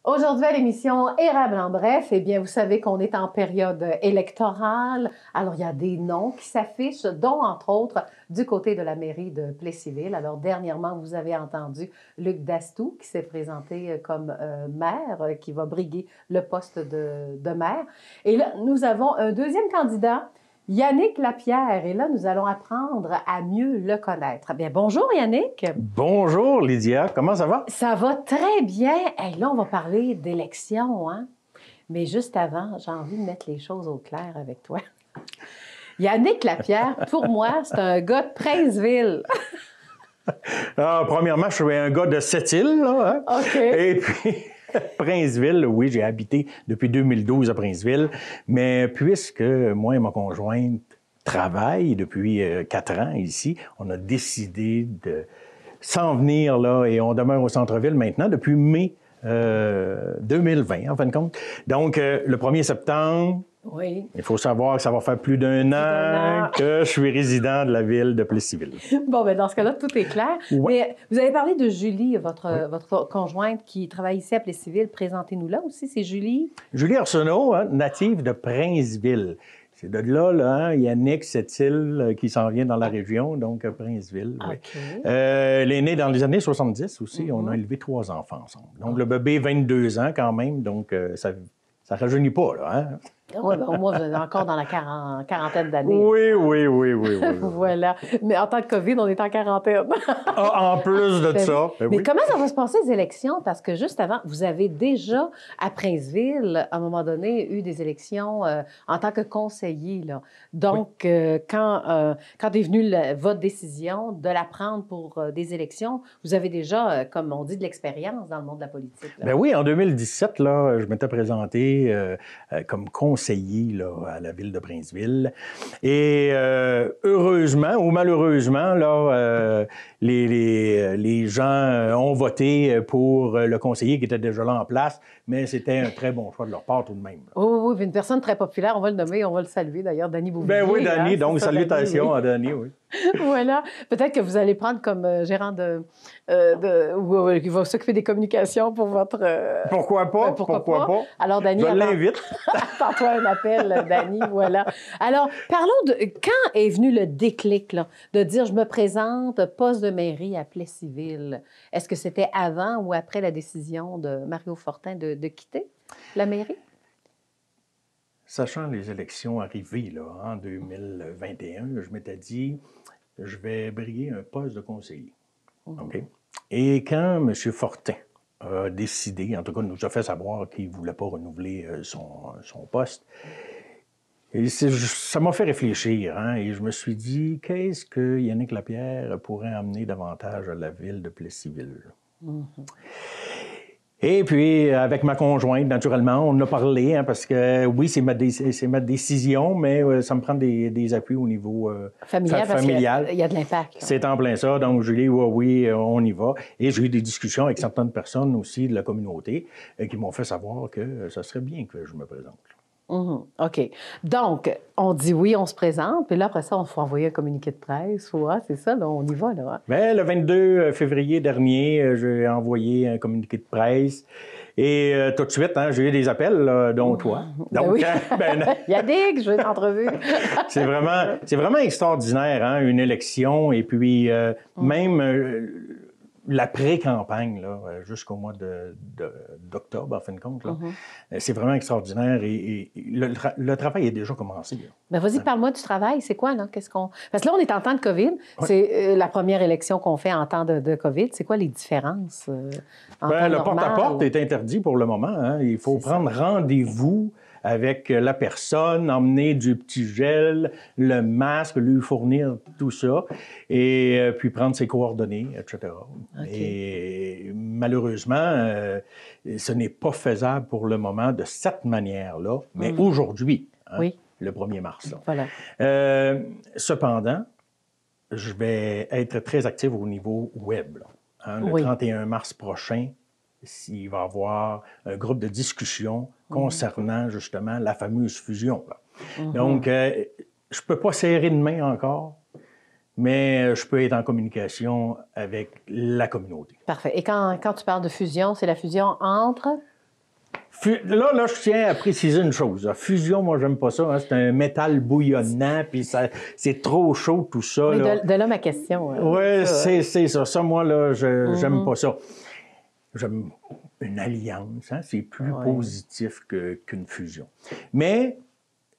Aujourd'hui à l'émission Érable en bref, eh bien, vous savez qu'on est en période électorale. Alors, il y a des noms qui s'affichent, dont, entre autres, du côté de la mairie de Plessisville. Alors, dernièrement, vous avez entendu Luc Dastou qui s'est présenté comme maire, qui va briguer le poste de maire. Et là, nous avons un deuxième candidat, Yannick Lapierre, et là, nous allons apprendre à mieux le connaître. Bien, bonjour Yannick. Bonjour Lydia, comment ça va? Ça va très bien. Hey, là, on va parler d'élections, hein? Mais juste avant, j'ai envie de mettre les choses au clair avec toi. Yannick Lapierre, pour moi, c'est un gars de Princeville. Premièrement, je suis un gars de Sept-Îles, là, hein? OK. Et puis, Princeville, oui, j'ai habité depuis 2012 à Princeville, mais puisque moi et ma conjointe travaillent depuis 4 ans ici, on a décidé de s'en venir là et on demeure au centre-ville maintenant depuis mai 2020, en fin de compte. Donc, le 1er septembre, oui. Il faut savoir que ça va faire plus d'un an que je suis résident de la ville de Plessisville. Bon, bien, dans ce cas-là, tout est clair. Ouais. Mais vous avez parlé de Julie, votre conjointe qui travaille ici à Plessisville. Présentez-nous là aussi, c'est Julie. Julie Arsenault, hein, native de Princeville. C'est de là, hein, Yannick Sept-Îles qui s'en vient dans la région, donc Princeville. Oui. OK. Elle est née dans les années 70 aussi. On a élevé 3 enfants ensemble. Donc, le bébé, 22 ans quand même, donc ça ne rajeunit pas, là, hein? Oui, ben, moi, vous êtes encore dans la quarantaine d'années. Oui. Voilà. Mais en temps de COVID, on est en quarantaine. En plus de ça. Mais oui. comment ça va se passer, les élections? Parce que juste avant, vous avez déjà, à Princeville, à un moment donné, eu des élections en tant que conseiller, là. Donc, quand est venue votre décision de la prendre pour des élections, vous avez déjà, comme on dit, de l'expérience dans le monde de la politique. Là. Ben oui, en 2017, là, je m'étais présenté comme conseiller là, à la ville de Princeville. Et heureusement ou malheureusement, là, les gens ont voté pour le conseiller qui était déjà là en place, mais c'était un très bon choix de leur part tout de même. Là. Oui, une personne très populaire, on va le nommer, on va le saluer d'ailleurs, Danny Bouvier. Ben oui, Danny, hein, donc ça, salutations Danny, à Danny, oui. Voilà. Peut-être que vous allez prendre comme gérant ou qui va s'occuper des communications pour votre... Pourquoi pas? Pourquoi pas? Alors, Danny... Je l'invite. Attends-toi un appel, Danny, voilà. Alors, parlons de... Quand est venu le déclic, là, de dire « Je me présente, poste de mairie à Plessisville ». Est-ce que c'était avant ou après la décision de Mario Fortin de quitter la mairie? Sachant les élections arrivées là, en 2021, je m'étais dit, je vais briguer un poste de conseiller. Okay? Et quand M. Fortin a décidé, en tout cas nous a fait savoir qu'il ne voulait pas renouveler son poste, et ça m'a fait réfléchir. Hein, et je me suis dit, qu'est-ce que Yannick Lapierre pourrait amener davantage à la ville de Plessisville? Et puis, avec ma conjointe, naturellement, on en a parlé, hein, parce que oui, c'est ma décision, mais ça me prend des appuis au niveau familial. Il y a de l'impact. C'est en plein ça. Donc, je lui ai dit, oui, on y va. Et j'ai eu des discussions avec certaines personnes aussi de la communauté qui m'ont fait savoir que ça serait bien que je me présente. OK. Donc, on dit oui, on se présente, puis là, après ça, il faut envoyer un communiqué de presse. C'est ça, là, on y va, là. Hein? Bien, le 22 février dernier, j'ai envoyé un communiqué de presse. Et tout de suite, hein, j'ai eu des appels, là, dont toi. Donc, oui. Yannick, je veux une entrevue. c'est vraiment extraordinaire, hein, une élection. Et puis, même l'après-campagne, là, jusqu'au mois d'octobre, en fin de compte, là, c'est vraiment extraordinaire et le travail est déjà commencé. Ben vas-y, parle-moi du travail. C'est quoi, là? Parce que là, on est en temps de COVID. Oui. C'est la première élection qu'on fait en temps de COVID. C'est quoi les différences en temps le normal? porte-à-porte est interdit pour le moment. Hein. Il faut prendre rendez-vous avec la personne, emmener du petit gel, le masque, lui fournir tout ça, et puis prendre ses coordonnées, etc. Okay. Et malheureusement, ce n'est pas faisable pour le moment de cette manière-là, mais aujourd'hui, hein, le 1er mars. Là. Voilà. Cependant, je vais être très actif au niveau web. Là, hein, le 31 mars prochain, il va y avoir un groupe de discussion concernant justement la fameuse fusion. Là. Donc, je ne peux pas serrer de main encore, mais je peux être en communication avec la communauté. Parfait. Et quand tu parles de fusion, c'est la fusion entre? Là, je tiens à préciser une chose. La fusion, moi, j'aime pas ça. Hein. C'est un métal bouillonnant, puis c'est trop chaud, tout ça. Oui, là. de là ma question. Oui, c'est ça. Ça, moi, là, j'aime pas ça. J'aime une alliance. Hein. C'est plus positif qu'une fusion. Mais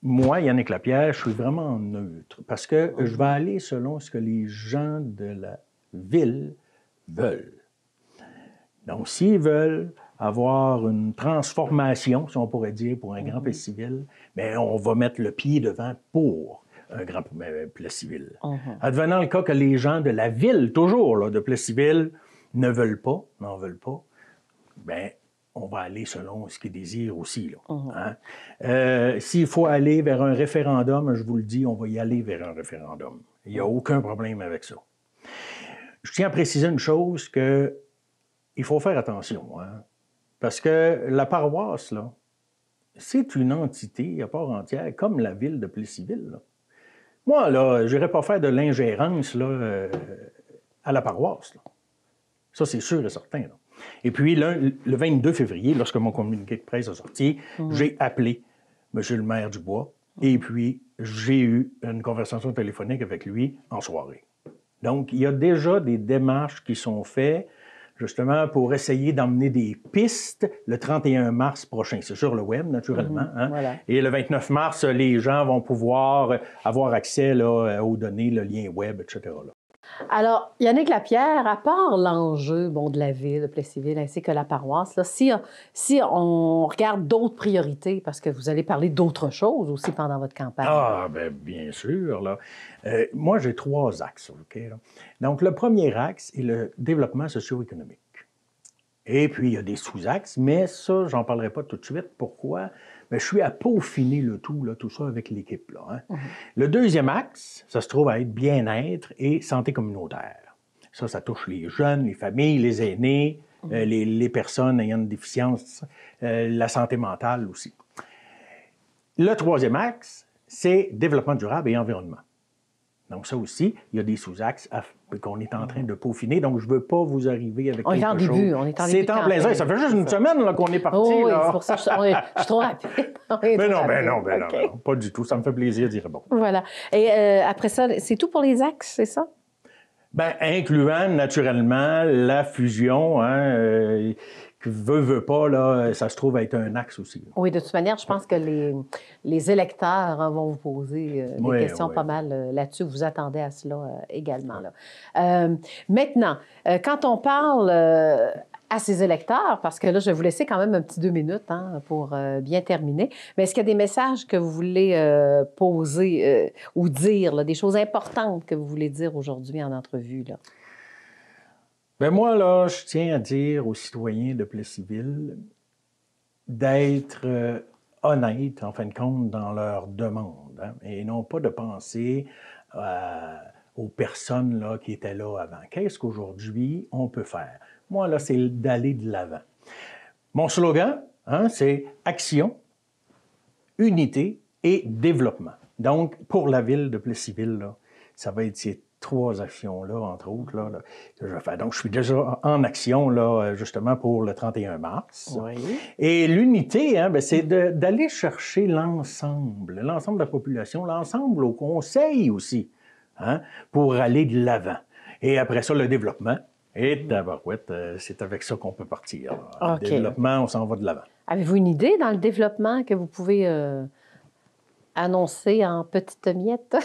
moi, Yannick Lapierre, je suis vraiment neutre parce que je vais aller selon ce que les gens de la ville veulent. Donc, s'ils veulent avoir une transformation, si on pourrait dire, pour un grand Plessisville, bien, on va mettre le pied devant pour un grand Plessisville. Advenant le cas que les gens de la ville, toujours, là, de Plessisville, n'en veulent pas, bien, on va aller selon ce qu'ils désirent aussi. Là, hein? S'il faut aller vers un référendum, je vous le dis, on va y aller vers un référendum. Il n'y a aucun problème avec ça. Je tiens à préciser une chose que il faut faire attention, hein? Parce que la paroisse, là, c'est une entité à part entière, comme la ville de Plessisville. Là. Moi, là, je n'irai pas faire de l'ingérence là, à la paroisse. Là. Ça, c'est sûr et certain. Là. Et puis, le 22 février, lorsque mon communiqué de presse a sorti, j'ai appelé M. le maire Dubois et puis j'ai eu une conversation téléphonique avec lui en soirée. Donc, il y a déjà des démarches qui sont faites justement pour essayer d'emmener des pistes le 31 mars prochain. C'est sur le web, naturellement. Hein? Voilà. Et le 29 mars, les gens vont pouvoir avoir accès là, aux données, le lien web, etc. Là. Alors, Yannick Lapierre, à part l'enjeu de la ville de Plessisville ainsi que la paroisse, là, si on regarde d'autres priorités, parce que vous allez parler d'autres choses aussi pendant votre campagne. Ah, bien sûr. Là. Moi, j'ai 3 axes. Okay, là. Donc, le premier axe est le développement socio-économique. Et puis, il y a des sous-axes, mais ça, j'en parlerai pas tout de suite. Pourquoi? Mais je suis à peaufiner le tout, là, tout ça avec l'équipe. Là, hein. Le deuxième axe, ça se trouve à être bien-être et santé communautaire. Ça touche les jeunes, les familles, les aînés, les personnes ayant une déficience, la santé mentale aussi. Le troisième axe, c'est développement durable et environnement. Donc, ça aussi, il y a des sous-axes qu'on est en train de peaufiner. Donc, je ne veux pas vous arriver avec quelque chose. On est en début. C'est en plein ça. Ça fait juste une semaine là, qu'on est parti. Oh, oui, là. c'est pour ça que je suis trop rapide. Non, pas du tout. Ça me fait plaisir de dire bon. Voilà. Et après ça, c'est tout pour les axes, c'est ça? Bien, incluant naturellement la fusion, hein, que veut pas, là, ça se trouve être un axe aussi. Là. Oui, de toute manière, je pense que les électeurs vont vous poser des questions pas mal là-dessus. Vous attendez à cela également. Là. Maintenant, quand on parle à ces électeurs, parce que là, je vais vous laisser quand même un petit 2 minutes hein, pour bien terminer, mais est-ce qu'il y a des messages que vous voulez poser ou dire, là, des choses importantes que vous voulez dire aujourd'hui en entrevue? Là? Bien, moi, là, je tiens à dire aux citoyens de Plessisville d'être honnêtes, en fin de compte, dans leurs demandes, hein, et non pas de penser aux personnes là, qui étaient là avant. Qu'est-ce qu'aujourd'hui on peut faire? Moi, là, c'est d'aller de l'avant. Mon slogan, hein, c'est action, unité et développement. Donc, pour la ville de Plessisville, là, ça va être ces 3 actions-là, entre autres, là, que je vais faire. Donc, je suis déjà en action, là, justement, pour le 31 mars. Oui. Et l'unité, hein, c'est d'aller chercher l'ensemble de la population, l'ensemble au conseil aussi, hein, pour aller de l'avant. Et après ça, le développement. Et tabarouette, c'est avec ça qu'on peut partir. Le développement, on s'en va de l'avant. Avez-vous une idée dans le développement que vous pouvez annoncer en petites miettes?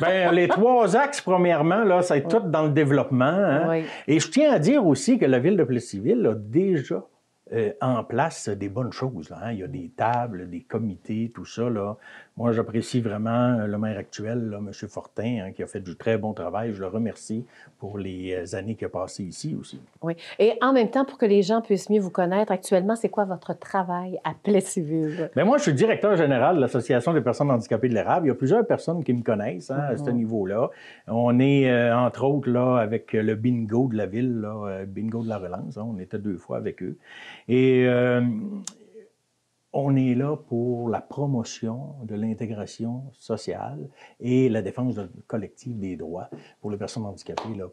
Bien, les 3 axes, premièrement, là, c'est tout dans le développement. Hein? Oui. Et je tiens à dire aussi que la ville de Plessisville a déjà en place des bonnes choses. Là, hein? Il y a des tables, des comités, tout ça. Là. Moi, j'apprécie vraiment le maire actuel, là, M. Fortin, hein, qui a fait du très bon travail. Je le remercie pour les années qu'il a passées ici aussi. Oui. Et en même temps, pour que les gens puissent mieux vous connaître, actuellement, c'est quoi votre travail à Plessisville? Bien, moi, je suis directeur général de l'Association des personnes handicapées de l'érable. Il y a plusieurs personnes qui me connaissent hein, à ce niveau-là. On est, entre autres, là, avec le bingo de la ville, là, bingo de la relance. Hein, on était 2 fois avec eux. Et on est là pour la promotion de l'intégration sociale et la défense collective des droits pour les personnes handicapées, là,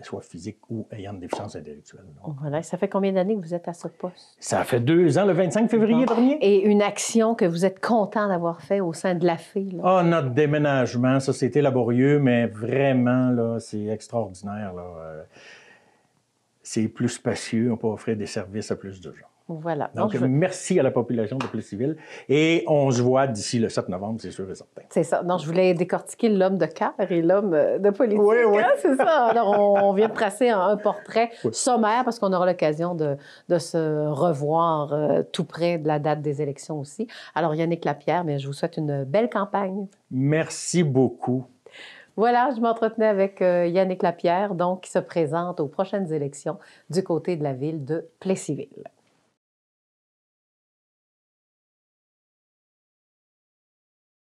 soit physiques ou ayant une déficience intellectuelle. Donc, voilà. Ça fait combien d'années que vous êtes à ce poste? ça fait 2 ans, le 25 février dernier. Et une action que vous êtes content d'avoir fait au sein de l'AFE? Ah, notre déménagement, ça, c'était laborieux, mais vraiment, là, c'est extraordinaire, là. C'est plus spacieux, on peut offrir des services à plus de gens. Voilà. Donc, merci à la population de Plessisville. Et on se voit d'ici le 7 novembre, c'est sûr et certain. C'est ça. Non, je voulais décortiquer l'homme de cœur et l'homme de politique. Oui, oui. Hein, c'est ça. Alors, on vient de tracer un portrait sommaire parce qu'on aura l'occasion de se revoir tout près de la date des élections aussi. Alors, Yannick Lapierre, mais je vous souhaite une belle campagne. Merci beaucoup. Voilà, je m'entretenais avec Yannick Lapierre, donc, qui se présente aux prochaines élections du côté de la ville de Plessisville.